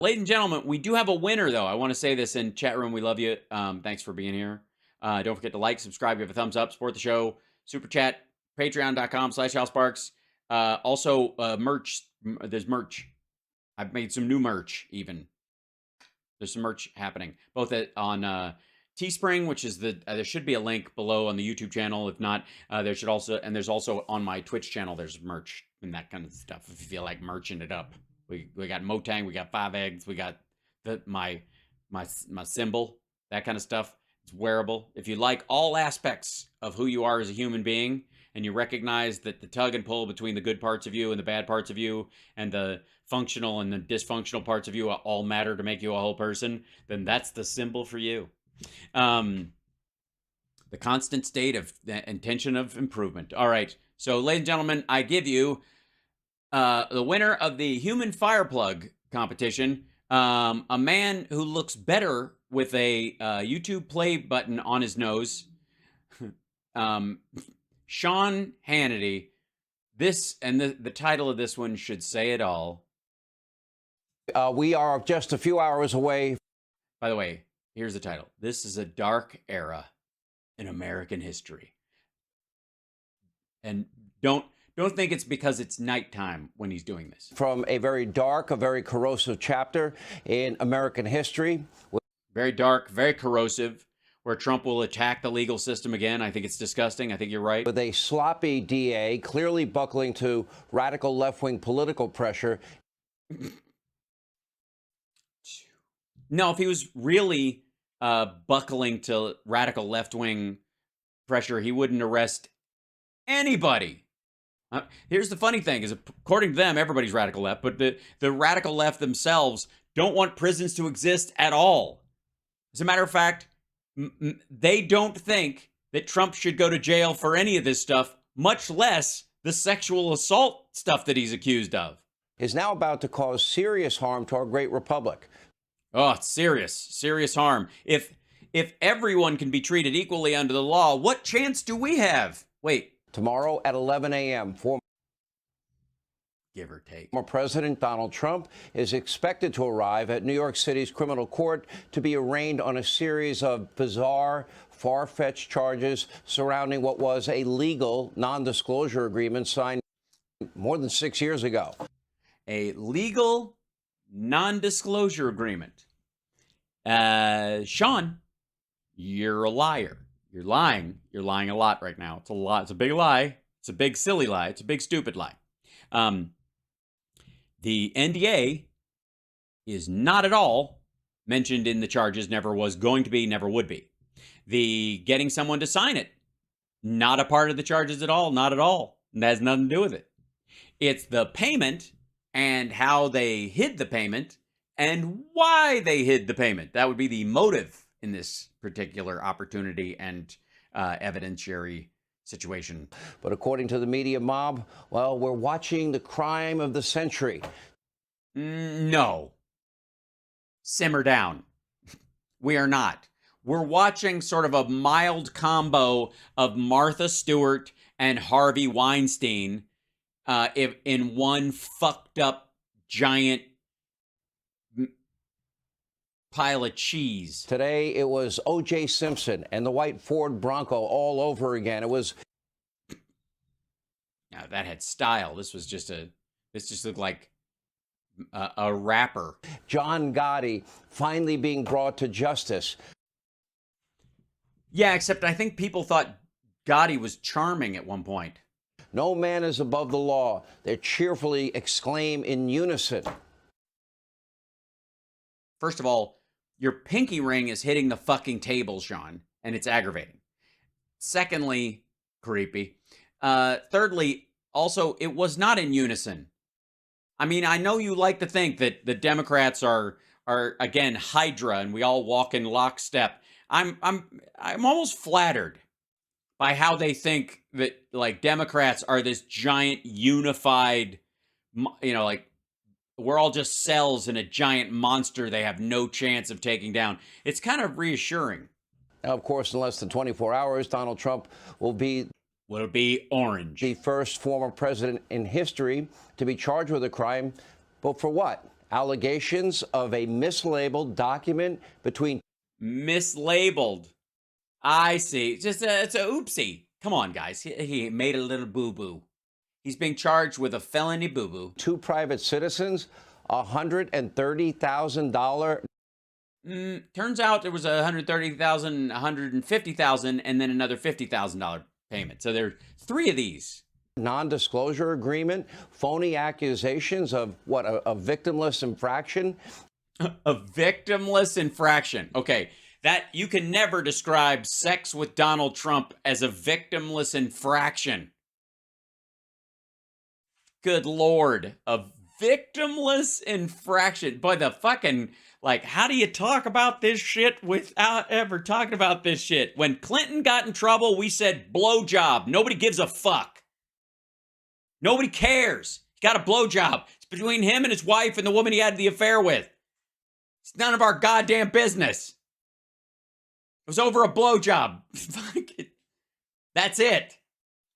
Ladies and gentlemen, we do have a winner, though. I want to say this in chat room. We love you. Thanks for being here. Don't forget to like, subscribe, give a thumbs up, support the show, super chat, patreon.com/HalSparks. Also, merch. There's merch. I've made some new merch, even. There's some merch happening, both on Teespring, which is there should be a link below on the YouTube channel. If not, there's also on my Twitch channel, there's merch and that kind of stuff. If you feel like merching it up. We got Motang, we got 5 eggs, we got my symbol, that kind of stuff. It's wearable. If you like all aspects of who you are as a human being, and you recognize that the tug and pull between the good parts of you and the bad parts of you, and the functional and the dysfunctional parts of you all matter to make you a whole person, then that's the symbol for you. The constant state of the intention of improvement. All right. So, ladies and gentlemen, I give you the winner of the human fireplug competition, a man who looks better with a YouTube play button on his nose, Sean Hannity. This and the title of this one should say it all. We are just a few hours away. By the way, here's the title. This is a dark era in American history. And don't think it's because it's nighttime when he's doing this. From a very dark, a very corrosive chapter in American history. Very dark, very corrosive, where Trump will attack the legal system again. I think it's disgusting. I think you're right. With a sloppy DA clearly buckling to radical left-wing political pressure. No, if he was really buckling to radical left-wing pressure, he wouldn't arrest anybody. Here's the funny thing is, according to them, everybody's radical left, but the radical left themselves don't want prisons to exist at all. As a matter of fact, they don't think that Trump should go to jail for any of this stuff, much less the sexual assault stuff that he's accused of. Is now about to cause serious harm to our great republic. Oh, it's serious harm. If everyone can be treated equally under the law, what chance do we have? Wait. Tomorrow at 11 a.m., give or take. Former President Donald Trump is expected to arrive at New York City's criminal court to be arraigned on a series of bizarre, far-fetched charges surrounding what was a legal non-disclosure agreement signed more than 6 years ago. A legal non-disclosure agreement. Sean, you're a liar. You're lying. You're lying a lot right now. It's a lot. It's a big lie. It's a big silly lie. It's a big stupid lie. The NDA is not at all mentioned in the charges. Never was going to be. Never would be. The getting someone to sign it, not a part of the charges at all. Not at all. And that has nothing to do with it. It's the payment and how they hid the payment and why they hid the payment. That would be the motive in this particular opportunity and evidentiary situation. But according to the media mob, well, we're watching the crime of the century. No. Simmer down. We are not. We're watching sort of a mild combo of Martha Stewart and Harvey Weinstein in one fucked up giant pile of cheese. Today, it was O.J. Simpson and the white Ford Bronco all over again. It was... Now, that had style. This just looked like a rapper. John Gotti finally being brought to justice. Yeah, except I think people thought Gotti was charming at one point. No man is above the law. They cheerfully exclaim in unison. First of all, your pinky ring is hitting the fucking table, Sean, and it's aggravating. Secondly, creepy. Thirdly, also, it was not in unison. I mean, I know you like to think that the Democrats are again Hydra and we all walk in lockstep. I'm almost flattered by how they think that like Democrats are this giant unified, like we're all just cells in a giant monster they have no chance of taking down. It's kind of reassuring. Now, of course, in less than 24 hours, Donald Trump will be orange. The first former president in history to be charged with a crime. But for what? allegations of a mislabeled document between Mislabeled. I see. It's a oopsie. Come on, guys. He made a little boo-boo. He's being charged with a felony boo-boo. two private citizens, $130,000. Turns out there was $130,000, $150,000, and then another $50,000 payment. So there are three of these. Non-disclosure agreement, phony accusations of what, a victimless infraction. A victimless infraction. Okay, that you can never describe sex with Donald Trump as a victimless infraction. Good Lord, a victimless infraction. Boy, the fucking, like, how do you talk about this shit without ever talking about this shit? When Clinton got in trouble, we said blowjob. Nobody gives a fuck. Nobody cares. He got a blowjob. It's between him and his wife and the woman he had the affair with. It's none of our goddamn business. It was over a blowjob. That's it.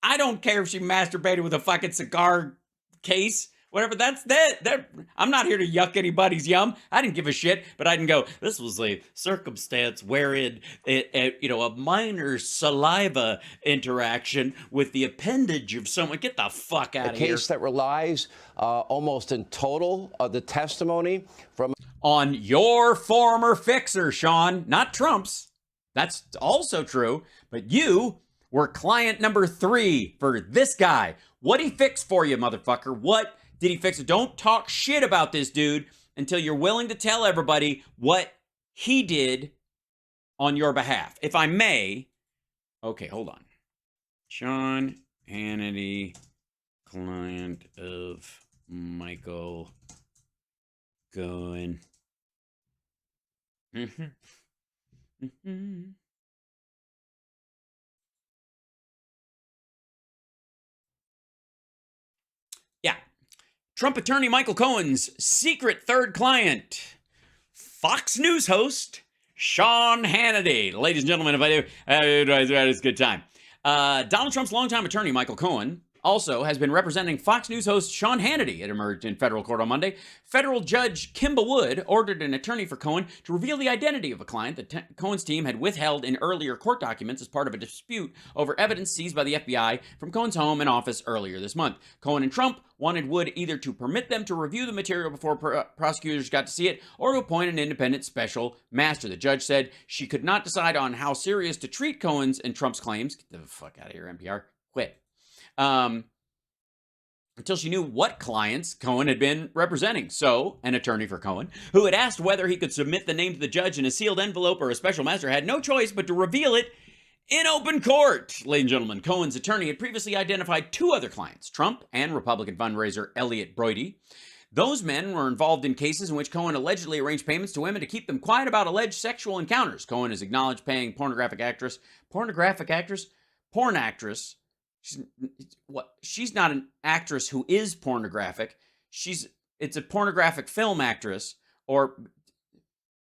I don't care if she masturbated with a fucking cigar case. Whatever, that's that. I'm not here to yuck anybody's yum. I didn't give a shit, but I didn't go, this was a circumstance wherein, a minor saliva interaction with the appendage of someone. Get the fuck out of here. A case that relies almost in total of the testimony from... On your former fixer, Sean, not Trump's. That's also true, but you were client number 3 for this guy. What'd he fix for you, motherfucker? What did he fix? Don't talk shit about this dude until you're willing to tell everybody what he did on your behalf. If I may, okay, hold on. Sean Hannity, client of Michael Cohen. Yeah. Trump attorney Michael Cohen's secret third client, Fox News host Sean Hannity. Ladies and gentlemen, if I do, it's a good time. Donald Trump's longtime attorney Michael Cohen also has been representing Fox News host Sean Hannity. It emerged in federal court on Monday. Federal Judge Kimba Wood ordered an attorney for Cohen to reveal the identity of a client that Cohen's team had withheld in earlier court documents as part of a dispute over evidence seized by the FBI from Cohen's home and office earlier this month. Cohen and Trump wanted Wood either to permit them to review the material before prosecutors got to see it or to appoint an independent special master. The judge said she could not decide on how serious to treat Cohen's and Trump's claims. Get the fuck out of here, NPR. Quit. Until she knew what clients Cohen had been representing. So, an attorney for Cohen, who had asked whether he could submit the name to the judge in a sealed envelope or a special master, had no choice but to reveal it in open court. Ladies and gentlemen, Cohen's attorney had previously identified 2 other clients, Trump and Republican fundraiser Elliot Broidy. Those men were involved in cases in which Cohen allegedly arranged payments to women to keep them quiet about alleged sexual encounters. Cohen has acknowledged paying porn actress. She's not an actress who is pornographic. It's a pornographic film actress, or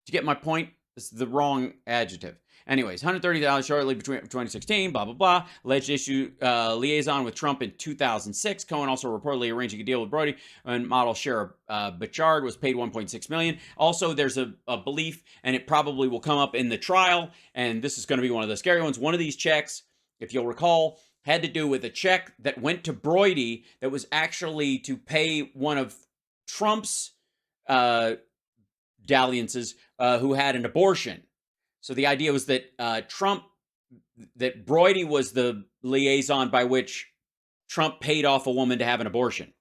to get my point, it's the wrong adjective. Anyways, $130 shortly between 2016, blah, blah, blah. Alleged issue liaison with Trump in 2006. Cohen also reportedly arranging a deal with Brody, and model Shara Bachard was paid $1.6 million. Also, there's a belief, and it probably will come up in the trial, and this is going to be one of the scary ones. One of these checks, if you'll recall, had to do with a check that went to Broidy that was actually to pay one of Trump's dalliances who had an abortion. So the idea was that that Broidy was the liaison by which Trump paid off a woman to have an abortion.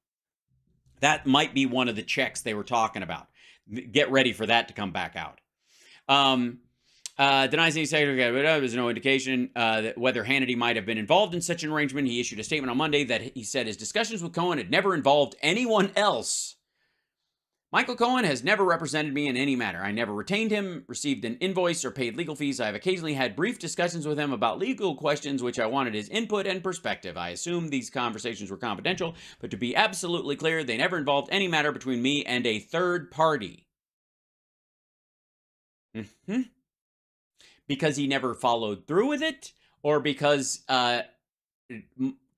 That might be one of the checks they were talking about. Get ready for that to come back out. Denies any secretary. There's no indication that whether Hannity might have been involved in such an arrangement. He issued a statement on Monday that he said his discussions with Cohen had never involved anyone else. Michael Cohen has never represented me in any matter. I never retained him, received an invoice, or paid legal fees. I have occasionally had brief discussions with him about legal questions which I wanted his input and perspective. I assume these conversations were confidential, but to be absolutely clear, they never involved any matter between me and a third party. Because he never followed through with it, or because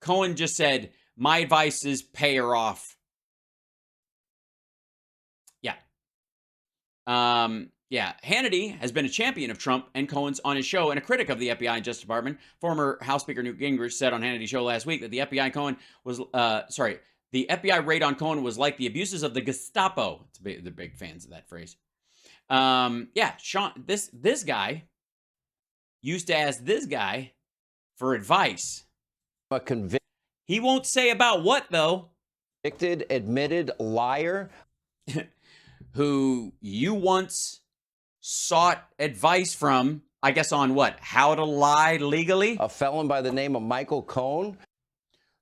Cohen just said, my advice is pay her off. Yeah, Yeah, Hannity has been a champion of Trump and Cohen's on his show and a critic of the FBI and Justice Department. Former House Speaker Newt Gingrich said on Hannity's show last week that the FBI raid on Cohen was like the abuses of the Gestapo. They're big fans of that phrase. Yeah, Sean, this guy used to ask this guy for advice. A convicted, He won't say about what, though. admitted liar Who you once sought advice from, I guess, on what? How to lie legally? a felon by the name of Michael Cohen,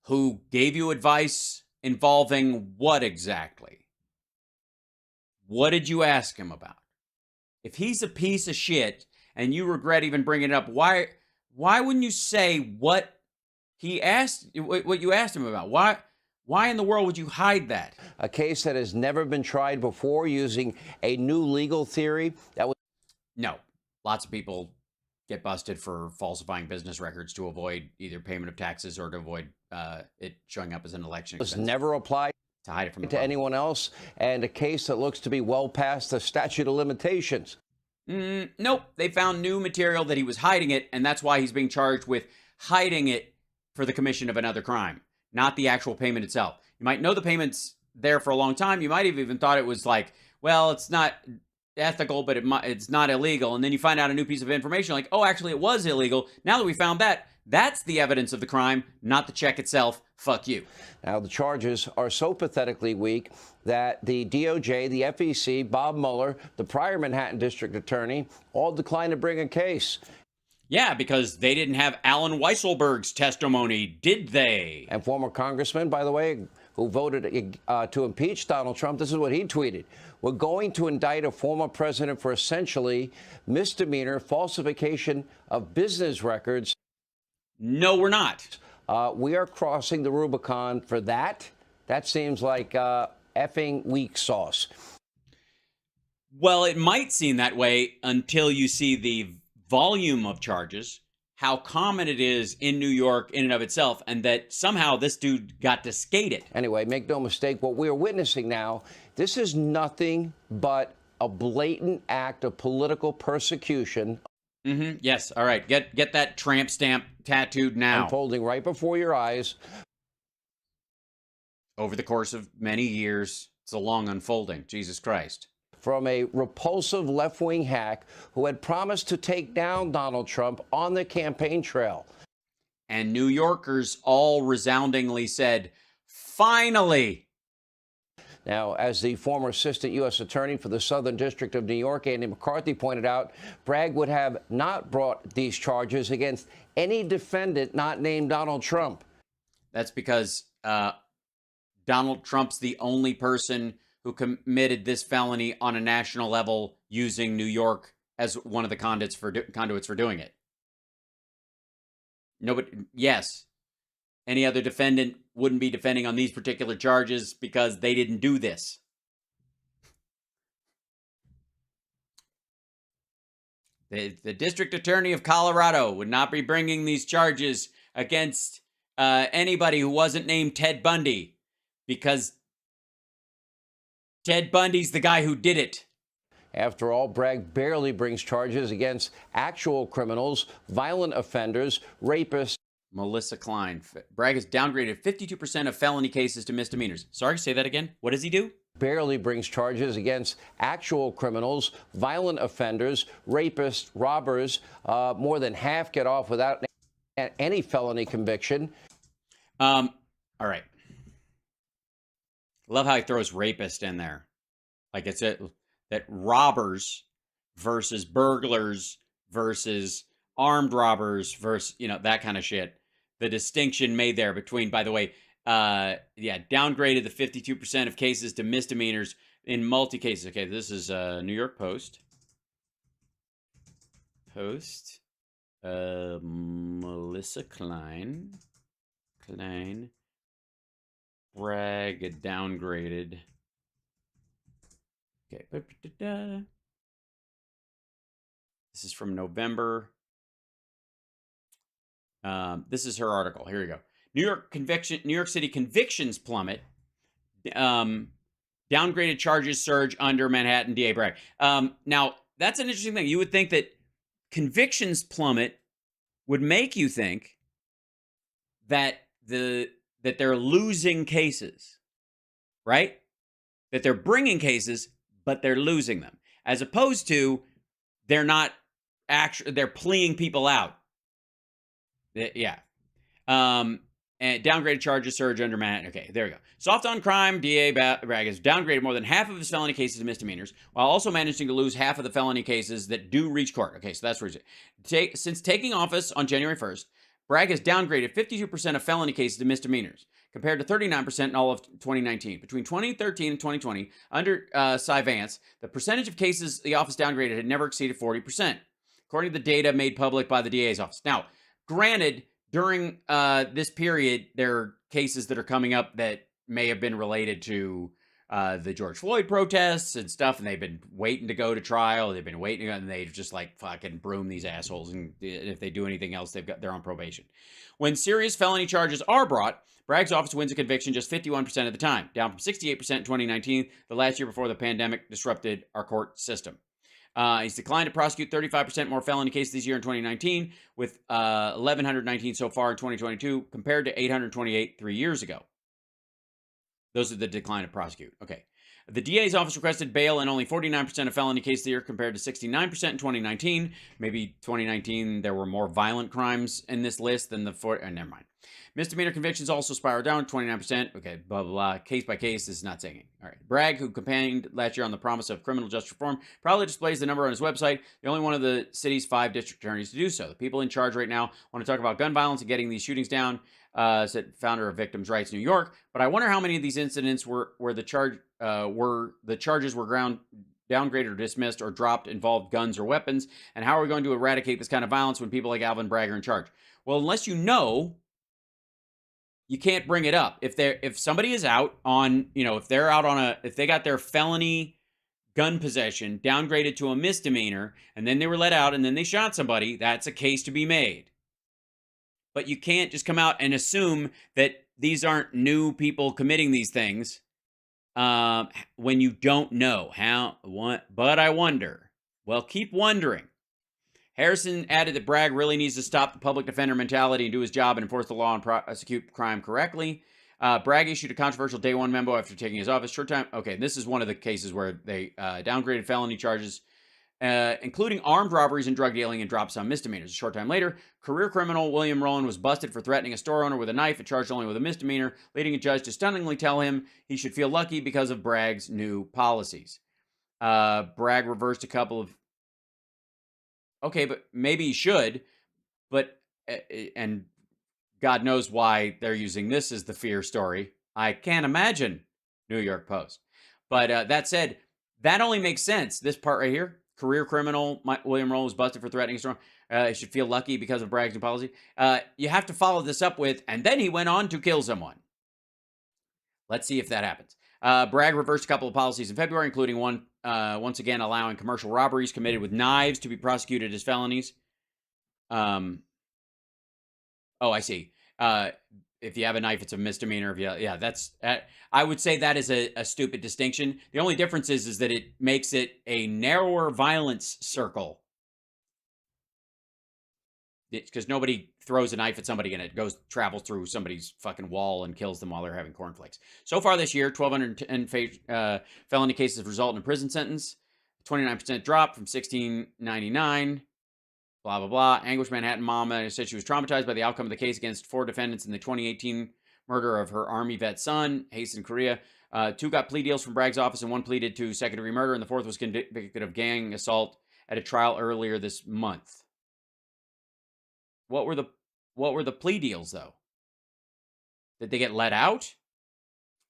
Who gave you advice involving what exactly? What did you ask him about? If he's a piece of shit and you regret even bringing it up, why wouldn't you say what he asked, what you asked him about? Why in the world would you hide that? a case that has never been tried before, using a new legal theory that was No. Lots of people get busted for falsifying business records to avoid either payment of taxes or to avoid it showing up as an election expense. never applied To hide it from the to public. anyone else, and a case that looks to be well past the statute of limitations. Nope. They found new material that he was hiding it, and that's why he's being charged with hiding it for the commission of another crime, not the actual payment itself. You might know the payment's there for a long time. You might have even thought it was like, well, it's not ethical, but it's not illegal. And then you find out a new piece of information like, oh, actually, it was illegal. Now that we found that, that's the evidence of the crime, not the check itself. Fuck you. Now, the charges are so pathetically weak that the DOJ, the FEC, Bob Mueller, the prior Manhattan District Attorney, all declined to bring a case. Yeah, because they didn't have Alan Weisselberg's testimony, did they? And former congressman, by the way, who voted to impeach Donald Trump, this is what he tweeted. We're going to indict a former president for essentially misdemeanor falsification of business records. No, we're not. We are crossing the Rubicon for that. That seems like effing weak sauce. Well, it might seem that way until you see the volume of charges, how common it is in New York in and of itself, and that somehow this dude got to skate it. Anyway, make no mistake, what we are witnessing now, this is nothing but a blatant act of political persecution. Yes. All right. Get that tramp stamp tattooed now. Unfolding right before your eyes. Over the course of many years. It's a long unfolding. Jesus Christ. From a repulsive left-wing hack who had promised to take down Donald Trump on the campaign trail. And New Yorkers all resoundingly said, finally. Now, as the former assistant U.S. attorney for the Southern District of New York, Andy McCarthy, pointed out, Bragg would have not brought these charges against any defendant not named Donald Trump. That's because Donald Trump's the only person who committed this felony on a national level using New York as one of the conduits for doing it. Nobody, yes. Any other defendant wouldn't be defending on these particular charges because they didn't do this. The district attorney of Colorado would not be bringing these charges against anybody who wasn't named Ted Bundy because Ted Bundy's the guy who did it. After all, Bragg barely brings charges against actual criminals, violent offenders, rapists. Melissa Klein. Bragg has downgraded 52% of felony cases to misdemeanors. Sorry, say that again. What does he do? Barely brings charges against actual criminals, violent offenders, rapists, robbers. More than half get off without any felony conviction. All right. Love how he throws rapist in there. Like it's that robbers versus burglars versus armed robbers versus, that kind of shit. The distinction made there between, by the way, downgraded the 52% of cases to misdemeanors in multi cases. Okay, this is New York Post. Melissa Klein. Bragg downgraded. Okay. This is from November. This is her article. Here we go. New York City convictions plummet. Downgraded charges surge under Manhattan DA Bragg. Now, that's an interesting thing. You would think that convictions plummet would make you think that that they're losing cases, right? That they're bringing cases, but they're losing them, as opposed to they're not actually, they're pleading people out. Yeah. And downgraded charges surge under Manhattan. Okay, there we go. Soft on crime, DA Bragg has downgraded more than half of his felony cases to misdemeanors, while also managing to lose half of the felony cases that do reach court. Okay, so that's where since taking office on January 1st, Bragg has downgraded 52% of felony cases to misdemeanors, compared to 39% in all of 2019. Between 2013 and 2020, under Cy Vance, the percentage of cases the office downgraded had never exceeded 40%, according to the data made public by the DA's office. Now, granted, during this period, there are cases that are coming up that may have been related to the George Floyd protests and stuff, and they've been waiting to go to trial. They've been waiting, and they just like fucking broom these assholes. And if they do anything else, they're on probation. When serious felony charges are brought, Bragg's office wins a conviction just 51% of the time, down from 68% in 2019, the last year before the pandemic disrupted our court system. He's declined to prosecute 35% more felony cases this year in 2019, with 1,119 so far in 2022, compared to 828 3 years ago. Those are the decline to prosecute. Okay. The DA's office requested bail in only 49% of felony cases a year, compared to 69% in 2019. Maybe 2019, there were more violent crimes in this list than the never mind. Misdemeanor convictions also spiraled down 29%. Okay, blah, blah, blah. Case by case, this is not saying it. All right. Bragg, who campaigned last year on the promise of criminal justice reform, proudly displays the number on his website. The only one of the city's 5 district attorneys to do so. The people in charge right now want to talk about gun violence and getting these shootings down, said founder of Victims' Rights New York. But I wonder how many of these incidents where the charges were downgraded or dismissed or dropped involved guns or weapons, and how are we going to eradicate this kind of violence when people like Alvin Bragg are in charge? Well, unless you know, you can't bring it up. If somebody is out on, if they got their felony gun possession downgraded to a misdemeanor, and then they were let out and then they shot somebody, that's a case to be made. But you can't just come out and assume that these aren't new people committing these things when you don't know how. But I wonder. Well, keep wondering. Harrison added that Bragg really needs to stop the public defender mentality and do his job and enforce the law and prosecute crime correctly. Bragg issued a controversial day one memo after taking his office. Short time. Okay, this is one of the cases where they downgraded felony charges, including armed robberies and drug dealing, and dropped some misdemeanors. A short time later, career criminal William Rowland was busted for threatening a store owner with a knife and charged only with a misdemeanor, leading a judge to stunningly tell him he should feel lucky because of Bragg's new policies. Bragg reversed a couple of... Okay, but maybe he should, but, and God knows why they're using this as the fear story. I can't imagine, New York Post. But that said, that only makes sense. This part right here, career criminal William Rowland was busted for threatening a store. He should feel lucky because of Bragg's new policy. You have to follow this up with, and then he went on to kill someone. Let's see if that happens. Bragg reversed a couple of policies in February, including one, once again, allowing commercial robberies committed with knives to be prosecuted as felonies. Oh, I see. If you have a knife, it's a misdemeanor. Yeah, that's... I would say that is a stupid distinction. The only difference is that it makes it a narrower violence circle. Because nobody throws a knife at somebody and it travels through somebody's fucking wall and kills them while they're having cornflakes. So far this year, 1,210 felony cases result in a prison sentence. 29% drop from 1,699. Blah, blah, blah. Anguished Manhattan mom said she was traumatized by the outcome of the case against 4 defendants in the 2018 murder of her Army vet son, Hasten Korea. 2 got plea deals from Bragg's office, and 1 pleaded to second-degree murder, and the 4th was convicted of gang assault at a trial earlier this month. What were the plea deals, though? Did they get let out?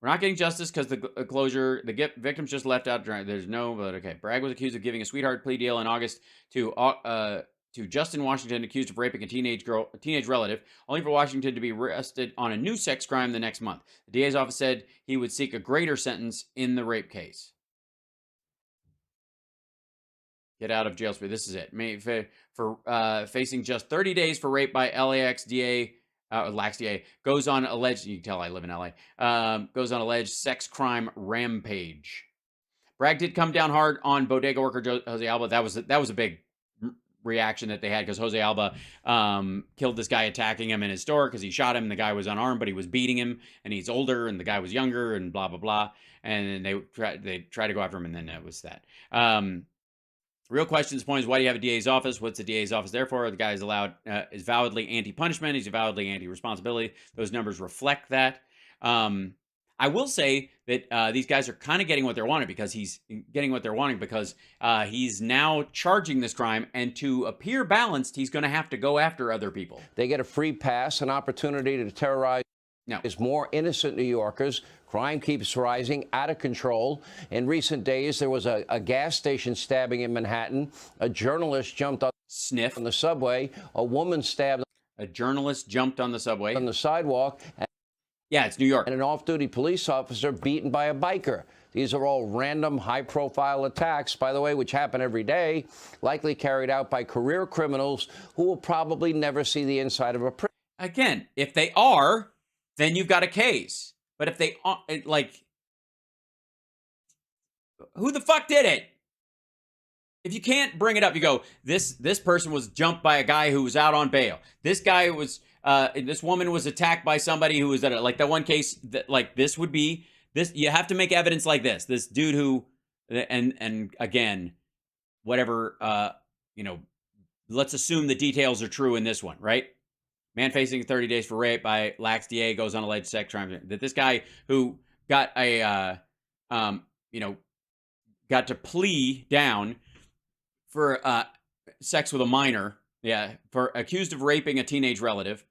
We're not getting justice because the victims just left out. There's no, but okay. Bragg was accused of giving a sweetheart plea deal in August to Justin Washington, accused of raping a teenage relative, only for Washington to be arrested on a new sex crime the next month. The DA's office said he would seek a greater sentence in the rape case. Get out of jail free. This is it. For facing just 30 days for rape by LAX DA lax DA, goes on alleged, you can tell I live in LA, goes on alleged sex crime rampage. Bragg did come down hard on bodega worker Jose Alba. That was a big reaction that they had because Jose Alba killed this guy attacking him in his store because he shot him. And the guy was unarmed, but he was beating him, and he's older, and the guy was younger, and blah blah blah. And then they tried to go after him, and then that was that. Real question at this point is, why do you have a DA's office? What's the DA's office there for? The guy is validly anti-punishment. He's validly anti-responsibility. Those numbers reflect that. I will say that these guys are kind of getting what they're wanting because he's now charging this crime, and to appear balanced, he's going to have to go after other people. They get a free pass, an opportunity to terrorize more innocent New Yorkers. Crime keeps rising, out of control. In recent days, there was a gas station stabbing in Manhattan. A journalist jumped on the subway. A woman stabbed. A journalist jumped on the subway. On the sidewalk. Yeah, it's New York. And an off-duty police officer beaten by a biker. These are all random, high-profile attacks, by the way, which happen every day, likely carried out by career criminals who will probably never see the inside of a prison. Again, if they are, then you've got a case. But if they aren't, like, who the fuck did it? If you can't bring it up, you go, this person was jumped by a guy who was out on bail. This guy was, this woman was attacked by somebody who was at like that one case that, like, this would be this. You have to make evidence like this. This dude who, and again, whatever, let's assume the details are true in this one, right? Man facing 30 days for rape by lax DA goes on alleged sex crime. That this guy who got got to plea down for sex with a minor, for accused of raping a teenage relative.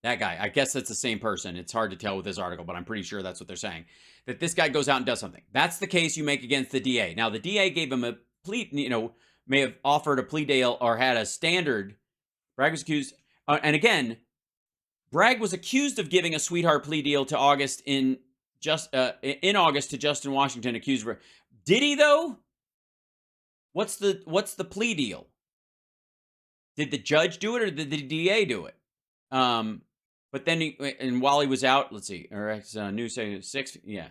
That guy, I guess that's the same person. It's hard to tell with this article, but I'm pretty sure that's what they're saying. That this guy goes out and does something. That's the case you make against the DA. Now, the DA gave him a plea, may have offered a plea deal or had a standard. Bragg was accused. And again, Bragg was accused of giving a sweetheart plea deal to August in August to Justin Washington, accused of. Did he though? What's the plea deal? Did the judge do it or did the DA do it? But then while he was out, let's see. All right, news saying 6. Yeah.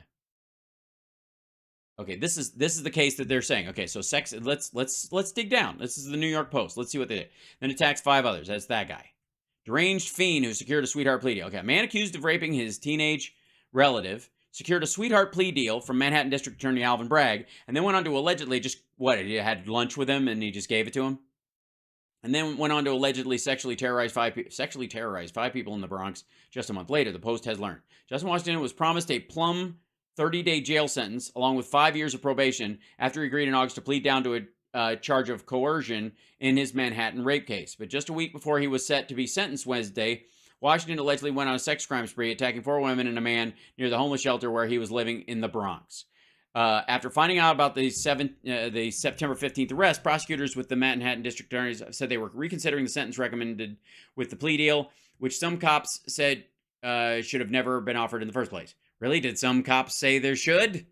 Okay, this is the case that they're saying. Okay, so sex. Let's dig down. This is the New York Post. Let's see what they did. Then attacks 5 others. That's that guy. Deranged fiend who secured a sweetheart plea deal. Okay, a man accused of raping his teenage relative secured a sweetheart plea deal from Manhattan District Attorney Alvin Bragg, and then went on to allegedly he had lunch with him and he just gave it to him, and then went on to allegedly sexually terrorize 5 people in the Bronx. Just a month later, the Post has learned Justin Washington was promised a plum 30-day jail sentence along with 5 years of probation after he agreed in August to plead down to a charge of coercion in his Manhattan rape case. But just a week before he was set to be sentenced Wednesday, Washington allegedly went on a sex crime spree, attacking 4 women and a man near the homeless shelter where he was living in the Bronx. After finding out about the September 15th arrest, prosecutors with the Manhattan District Attorneys said they were reconsidering the sentence recommended with the plea deal, which some cops said should have never been offered in the first place. Really? Did some cops say there should?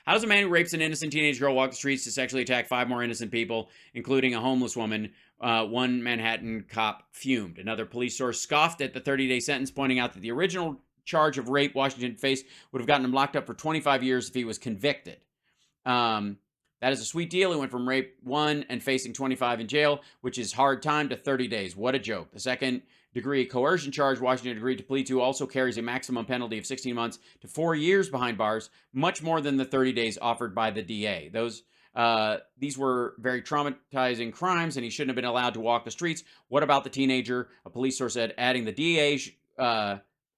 How does a man who rapes an innocent teenage girl walk the streets to sexually attack 5 more innocent people, including a homeless woman? One Manhattan cop fumed. Another police source scoffed at the 30-day sentence, pointing out that the original charge of rape Washington faced would have gotten him locked up for 25 years if he was convicted. That is a sweet deal. He went from rape 1 and facing 25 in jail, which is hard time, to 30 days. What a joke. The second-degree coercion charge Washington agreed to plead to also carries a maximum penalty of 16 months to 4 years behind bars, much more than the 30 days offered by the DA. These were very traumatizing crimes, and he shouldn't have been allowed to walk the streets. What about the teenager? A police source said, adding the DA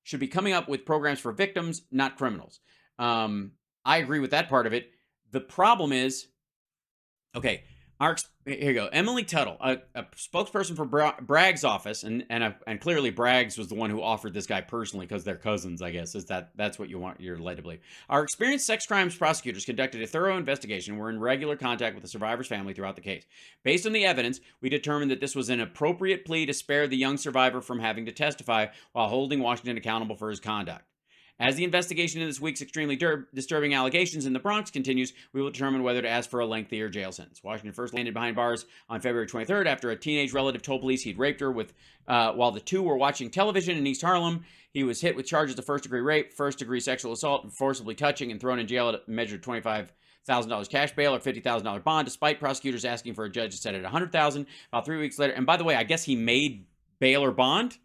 should be coming up with programs for victims, not criminals. I agree with that part of it. The problem is, okay, here you go. Emily Tuttle, a spokesperson for Bragg's office, and clearly Bragg's was the one who offered this guy personally because they're cousins, I guess. That's what you're led to believe. Our experienced sex crimes prosecutors conducted a thorough investigation and were in regular contact with the survivor's family throughout the case. Based on the evidence, we determined that this was an appropriate plea to spare the young survivor from having to testify while holding Washington accountable for his conduct. As the investigation into this week's extremely disturbing allegations in the Bronx continues, we will determine whether to ask for a lengthier jail sentence. Washington first landed behind bars on February 23rd after a teenage relative told police he'd raped her while the two were watching television in East Harlem. He was hit with charges of first-degree rape, first-degree sexual assault, and forcibly touching, and thrown in jail at a measured $25,000 cash bail or $50,000 bond, despite prosecutors asking for a judge to set it at $100,000. About 3 weeks later, and by the way, I guess he made bail or bond.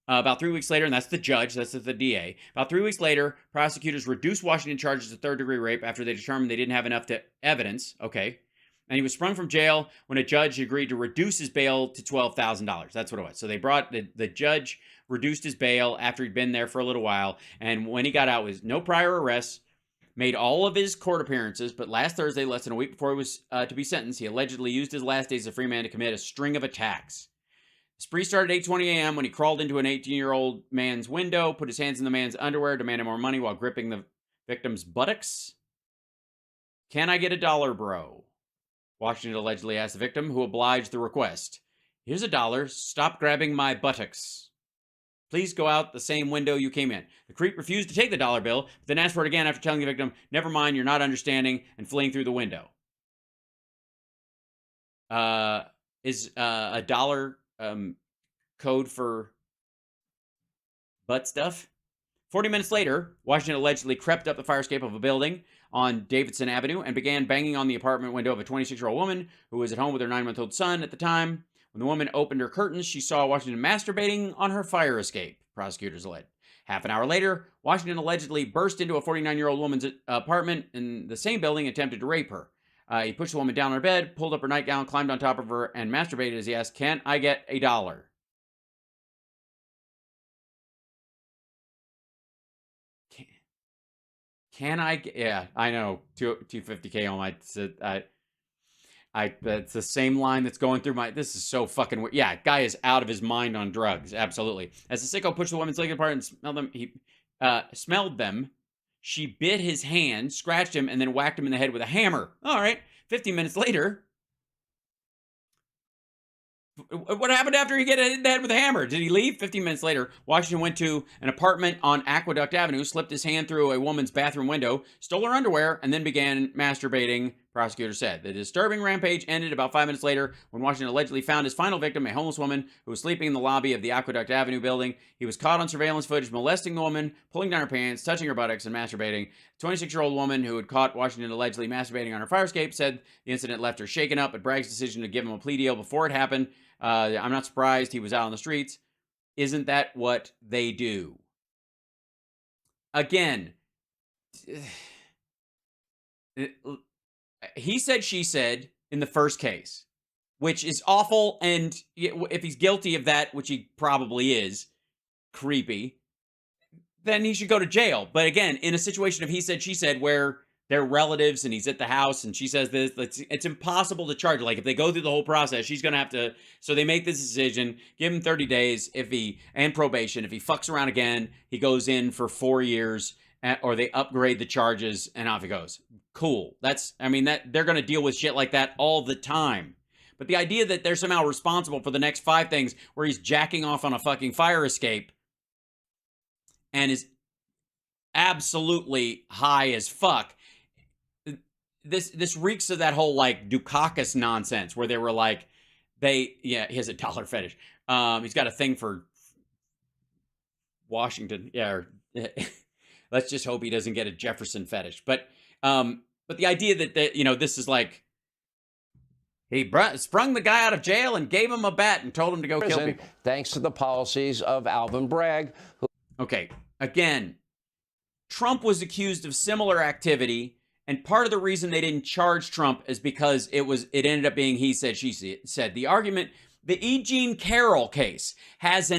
About 3 weeks later, and that's the judge, that's the DA. About 3 weeks later, prosecutors reduced Washington charges of third-degree rape after they determined they didn't have enough evidence. Okay. And he was sprung from jail when a judge agreed to reduce his bail to $12,000. That's what it was. So they brought, the judge reduced his bail after he'd been there for a little while. And when he got out, was no prior arrests, made all of his court appearances. But last Thursday, less than a week before he was to be sentenced, he allegedly used his last days as a free man to commit a string of attacks. The spree started at 8:20 a.m. when he crawled into an 18-year-old man's window, put his hands in the man's underwear, demanded more money while gripping the victim's buttocks. Can I get $1, bro? Washington allegedly asked the victim, who obliged the request. Here's $1. Stop grabbing my buttocks. Please go out the same window you came in. The creep refused to take the dollar bill, but then asked for it again after telling the victim, never mind, you're not understanding, and fleeing through the window. Is a dollar code for butt stuff? 40 minutes later, Washington allegedly crept up the fire escape of a building on Davidson Avenue and began banging on the apartment window of a 26-year-old woman who was at home with her 9-month-old son at the time. When the woman opened her curtains, she saw Washington masturbating on her fire escape, prosecutors alleged. Half an hour later, Washington allegedly burst into a 49-year-old woman's apartment in the same building and attempted to rape her. He pushed the woman down on her bed, pulled up her nightgown, climbed on top of her, and masturbated as he asked, "Can I get $1?" Can I get, yeah, I know, 250K on my, that's the same line that's going through my, this is so fucking weird. Yeah, guy is out of his mind on drugs, absolutely. As the sicko pushed the woman's leg apart and smelled them, she bit his hand, scratched him, and then whacked him in the head with a hammer. All right, 15 minutes later, what happened after he got hit in the head with a hammer? Did he leave? 15 minutes later, Washington went to an apartment on Aqueduct Avenue, slipped his hand through a woman's bathroom window, stole her underwear, and then began masturbating, prosecutors said. The disturbing rampage ended about 5 minutes later when Washington allegedly found his final victim, a homeless woman who was sleeping in the lobby of the Aqueduct Avenue building. He was caught on surveillance footage molesting the woman, pulling down her pants, touching her buttocks, and masturbating. The 26-year-old woman who had caught Washington allegedly masturbating on her fire escape said the incident left her shaken up at Bragg's decision to give him a plea deal before it happened. I'm not surprised he was out on the streets. Isn't that what they do? Again, he said, she said in the first case, which is awful. And if he's guilty of that, which he probably is, creepy, then he should go to jail. But again, in a situation of he said, she said, where they're relatives and he's at the house and she says this, it's impossible to charge. Like if they go through the whole process, she's going to have to, so they make this decision, give him 30 days and probation. If he fucks around again, he goes in for 4 years, or they upgrade the charges and off he goes. Cool. They're going to deal with shit like that all the time. But the idea that they're somehow responsible for the next 5 things where he's jacking off on a fucking fire escape and is absolutely high as fuck. This reeks of that whole like Dukakis nonsense where they were like, he has a dollar fetish. He's got a thing for Washington. Yeah. Let's just hope he doesn't get a Jefferson fetish. But the idea that this is like, he sprung the guy out of jail and gave him a bat and told him to go kill people. Thanks to the policies of Alvin Bragg. Okay. Again, Trump was accused of similar activity. And part of the reason they didn't charge Trump is because it ended up being he said, she said. The argument, the E. Jean Carroll case has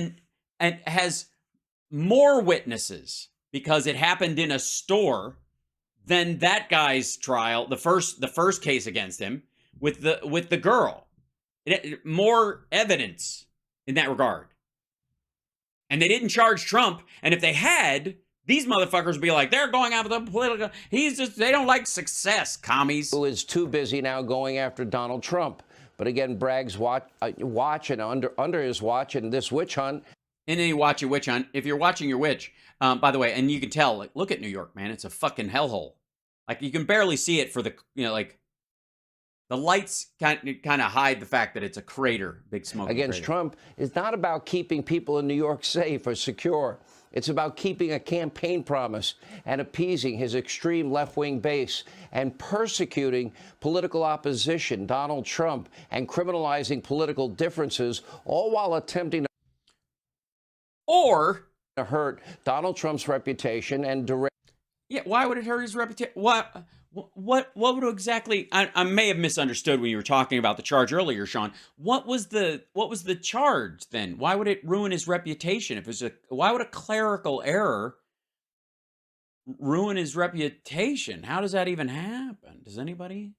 more witnesses because it happened in a store than that guy's trial, the first case against him with the girl. More evidence in that regard. And they didn't charge Trump. And if they had, these motherfuckers would be like, they're going after the political. They don't like success, commies. Who is too busy now going after Donald Trump. But again, Bragg's watch and under his watch and this witch hunt. And then you watch your witch hunt. If you're watching your witch, by the way, and you can tell, like, look at New York, man. It's a fucking hellhole. Like, you can barely see it for the, like, the lights kind of hide the fact that it's a crater, big smoking against crater. Trump is not about keeping people in New York safe or secure. It's about keeping a campaign promise and appeasing his extreme left-wing base and persecuting political opposition, Donald Trump, and criminalizing political differences, all while attempting to hurt Donald Trump's reputation and direct. Yeah, why would it hurt his reputation? What would exactly? I may have misunderstood when you were talking about the charge earlier, Sean. What was the charge then? Why would it ruin his reputation? Why would a clerical error ruin his reputation? How does that even happen? Does anybody?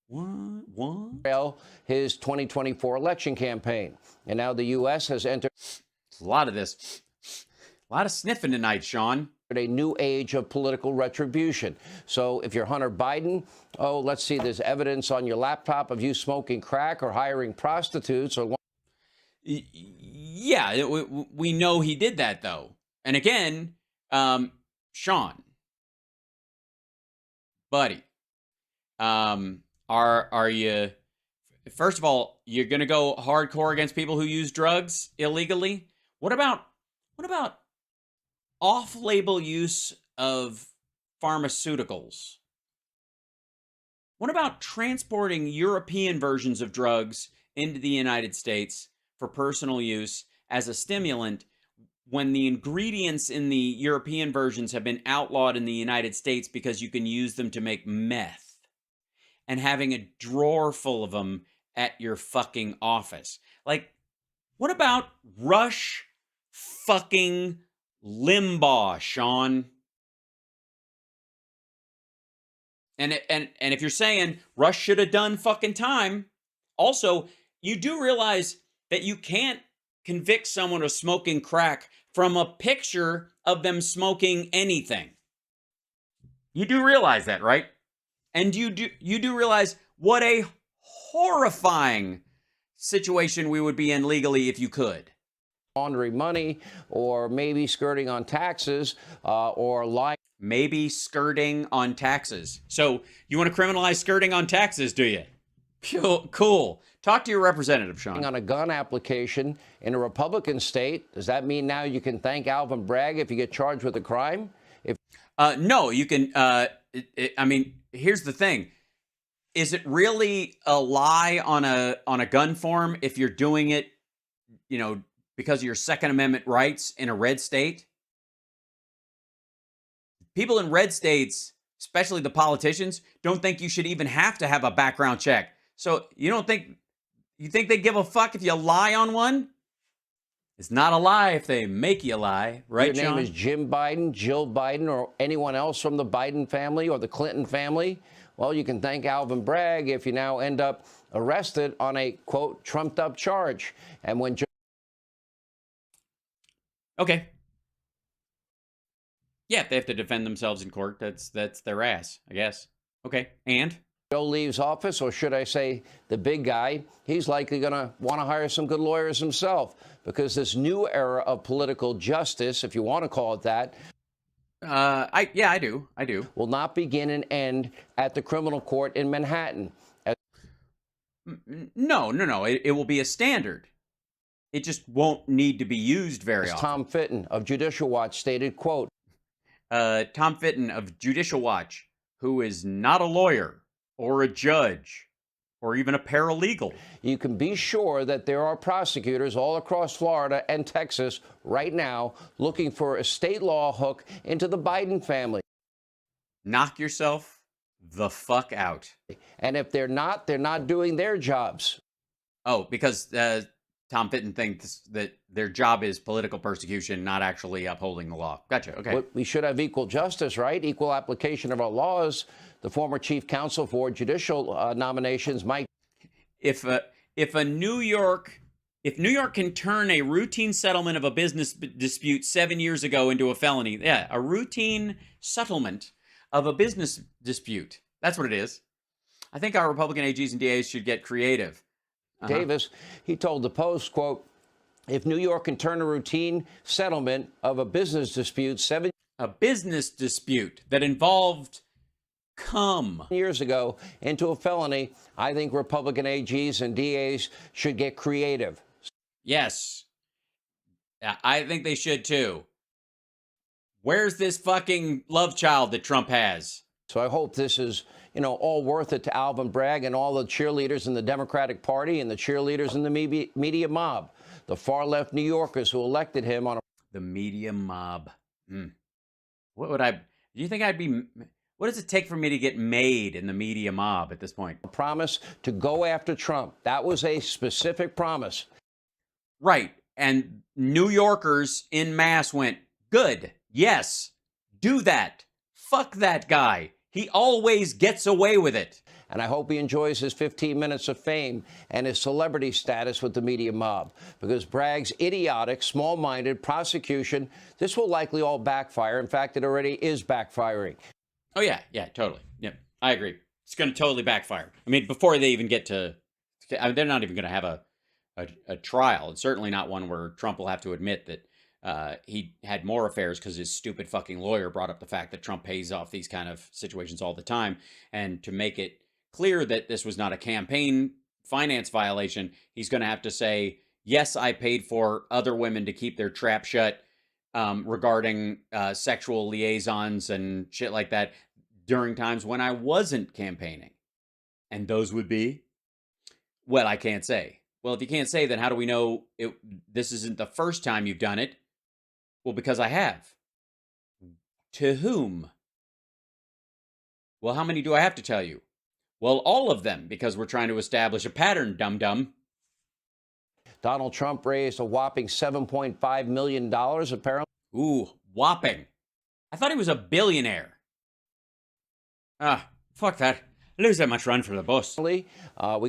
What? His 2024 election campaign, and now the U.S. has entered a lot of this, a lot of sniffing tonight, Sean. A new age of political retribution. So if you're Hunter Biden, oh, let's see, there's evidence on your laptop of you smoking crack or hiring prostitutes or. Yeah, we know he did that, though. And again, Sean, buddy, are you, first of all, you're going to go hardcore against people who use drugs illegally? What about off-label use of pharmaceuticals? What about transporting European versions of drugs into the United States for personal use as a stimulant when the ingredients in the European versions have been outlawed in the United States because you can use them to make meth, and having a drawer full of them at your fucking office? Like, what about Rush fucking Limbaugh, Sean? And if you're saying Rush should have done fucking time, also, you do realize that you can't convict someone of smoking crack from a picture of them smoking anything. You do realize that, right? And you do realize what a horrifying situation we would be in legally if you could. Laundering money, or maybe skirting on taxes, or lying. Maybe skirting on taxes. So you want to criminalize skirting on taxes, do you? Cool. Talk to your representative, Sean. On a gun application in a Republican state, does that mean now you can thank Alvin Bragg if you get charged with a crime? No, you can. I mean, here's the thing. Is it really a lie on a gun form if you're doing it, because of your Second Amendment rights in a red state? People in red states, especially the politicians, don't think you should even have to have a background check. So you think they give a fuck if you lie on one? It's not a lie if they make you lie, right, Your Sean? name is Jim Biden, Jill Biden, or anyone else from the Biden family or the Clinton family. Well, you can thank Alvin Bragg if you now end up arrested on a, quote, trumped-up charge. And when okay. Yeah, if they have to defend themselves in court, that's their ass, I guess. Okay, and? Joe leaves office, or should I say the big guy, he's likely going to want to hire some good lawyers himself, because this new era of political justice, if you want to call it that, I do. will not begin and end at the criminal court in Manhattan. No. It will be a standard. It just won't need to be used very often. Tom Fitton of Judicial Watch stated, quote, Tom Fitton of Judicial Watch, who is not a lawyer or a judge or even a paralegal. You can be sure that there are prosecutors all across Florida and Texas right now looking for a state law hook into the Biden family. Knock yourself the fuck out. And if they're not doing their jobs. Oh, because Tom Fitton thinks that their job is political persecution, not actually upholding the law. Gotcha. Okay. We should have equal justice, right? Equal application of our laws. The former chief counsel for judicial nominations, Mike. If New York can turn a routine settlement of a business dispute 7 years ago into a felony, yeah, a routine settlement of a business dispute. That's what it is. I think our Republican AGs and DAs should get creative. Davis, he told the Post, quote, if New York can turn a routine settlement of a business dispute a business dispute that involved cum years ago into a felony, I think Republican AGs and DAs should get creative. Yes. I think they should too. Where's this fucking love child that Trump has? So I hope this is, all worth it to Alvin Bragg and all the cheerleaders in the Democratic Party and the cheerleaders in the media mob, the far-left New Yorkers who elected him on the media mob. What would do you think I'd be, what does it take for me to get made in the media mob at this point? a promise to go after Trump. That was a specific promise. Right. And New Yorkers in mass went, good, yes, do that. Fuck that guy. He always gets away with it. And I hope he enjoys his 15 minutes of fame and his celebrity status with the media mob, because Bragg's idiotic, small-minded prosecution, this will likely all backfire. In fact, it already is backfiring. Oh, yeah, totally. Yep, I agree. It's going to totally backfire. I mean, before they even get to, they're not even going to have a trial. It's certainly not one where Trump will have to admit that he had more affairs because his stupid fucking lawyer brought up the fact that Trump pays off these kind of situations all the time. And to make it clear that this was not a campaign finance violation, he's going to have to say, yes, I paid for other women to keep their trap shut regarding sexual liaisons and shit like that during times when I wasn't campaigning. And those would be, well, I can't say. Well, if you can't say, then how do we know this isn't the first time you've done it? Well, because I have. To whom? Well, how many do I have to tell you? Well, all of them, because we're trying to establish a pattern, dum-dum. Donald Trump raised a whopping $7.5 million, apparently. Ooh, whopping. I thought he was a billionaire. Fuck that. Lose that much run for the bus. We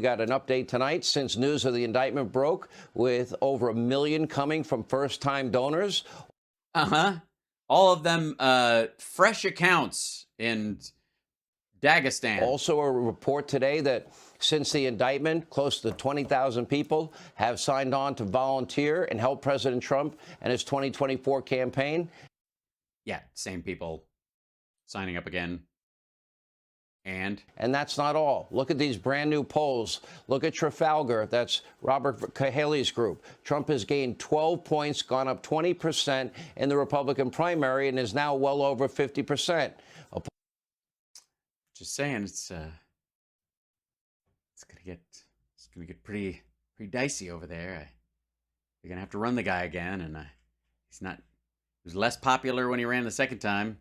got an update tonight since news of the indictment broke, with over 1 million coming from first-time donors. All of them fresh accounts in Dagestan. Also a report today that since the indictment, close to 20,000 people have signed on to volunteer and help President Trump and his 2024 campaign. Yeah, same people signing up again. And that's not all. Look at these brand new polls. Look at Trafalgar. That's Robert Cahaley's group. Trump has gained 12 points, gone up 20% in the Republican primary, and is now well over 50%. Just saying, it's gonna get pretty dicey over there. You're gonna have to run the guy again, and he was less popular when he ran the second time.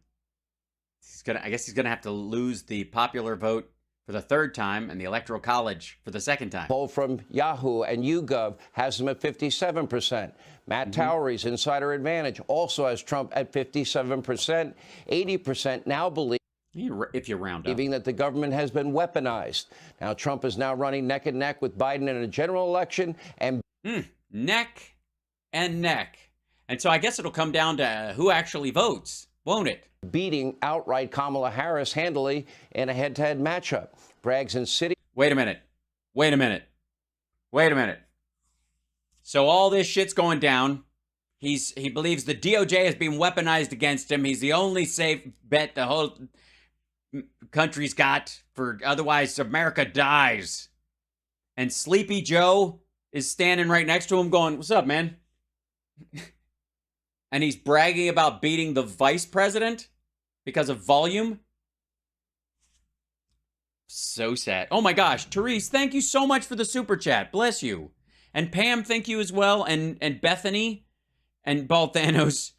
I guess he's gonna have to lose the popular vote for the third time and the Electoral College for the second time. Poll from Yahoo and YouGov has him at 57%. Matt Towery's Insider Advantage also has Trump at 57%. 80% now believe, if you round up, believing that the government has been weaponized. Now Trump is now running neck and neck with Biden in a general election, and neck and neck. And so I guess it'll come down to who actually votes, won't it? beating outright Kamala Harris handily in a head-to-head matchup. Bragg's in City. Wait a minute. So all this shit's going down. He believes the DOJ has been weaponized against him. He's the only safe bet the whole country's got, for otherwise America dies. And Sleepy Joe is standing right next to him going, "What's up, man?" And he's bragging about beating the vice president because of volume. So sad. Oh my gosh, Therese, thank you so much for the super chat. Bless you. And Pam, thank you as well. And Bethany and Bald Thanos.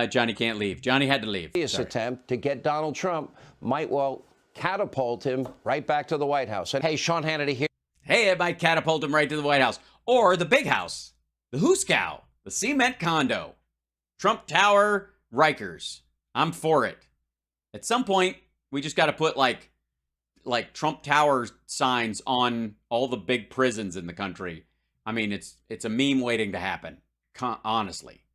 Johnny can't leave. Johnny had to leave. This attempt to get Donald Trump might well catapult him right back to the White House. And hey, Sean Hannity here. Hey, it might catapult him right to the White House. Or the big house. The Hooskow. The cement condo. Trump Tower, Rikers. I'm for it. At some point, we just got to put like Trump Tower signs on all the big prisons in the country. I mean, it's a meme waiting to happen, honestly.